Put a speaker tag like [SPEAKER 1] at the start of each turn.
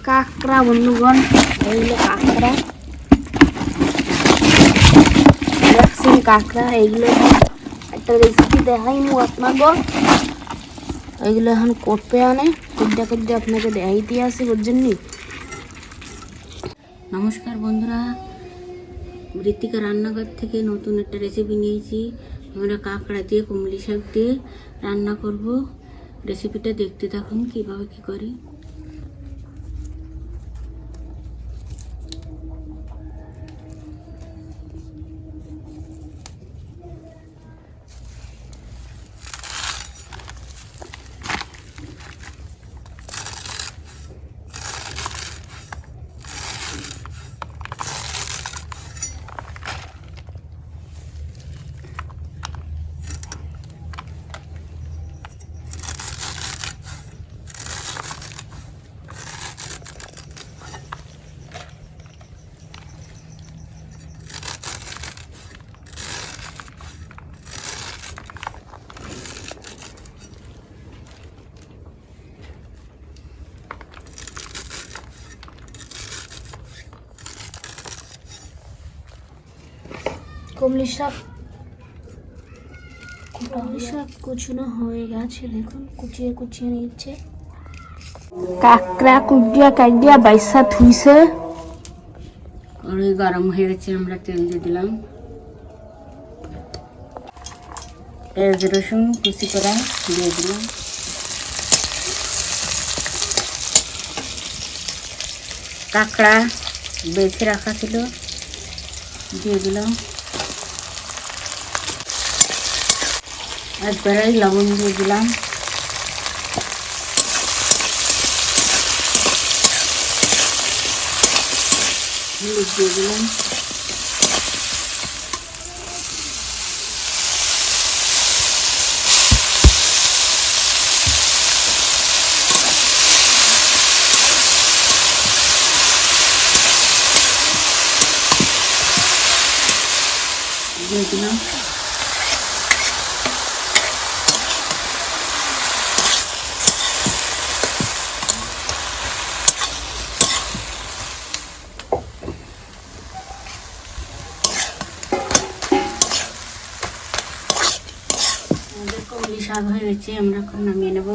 [SPEAKER 1] কাঁকড়া বন্ধুগণ, এইগুলো কাঁকড়া দেখছেন, কাঁকড়া এইগুলো একটা রেসিপি দেখাইমু আপনাকে। এইগুলো এখন করতে আনে কুদ্দা কুদ্দা আপনাকে দেখাইতে আসি বুঝছেন নি। নমস্কার বন্ধুরা, ঋতিকা রান্নাঘর থেকে নতুন একটা রেসিপি নিয়েছি। আমরা কাঁকড়া দিয়ে কুমড়ি শাক দিয়ে রান্না করব। রেসিপিটা দেখতে থাকুন কিভাবে কি করি। কুমড়ি শাক কুচনো হয়ে গেছে, দেখুন কুচিয়ে কুচিয়ে নিচ্ছে। কাঁকড়া কুটিয়া কাটিয়া বাইসা থুইছে, কড়াই গরম হয়ে গেছে, আমরা তেল দিয়ে দিলাম। পেঁয়াজ রসুন কুচি করা দিয়ে দিলাম। কাঁকড়া বেছে রাখা ছিল দিয়ে দিলাম। একবারে লবণ দিয়ে দিলাম। হলুদ দিয়ে দিলাম। দিয়ে দিলাম। কুমড়ি শাক হয়ে গেছে, আমরা এখন নামিয়ে নেব।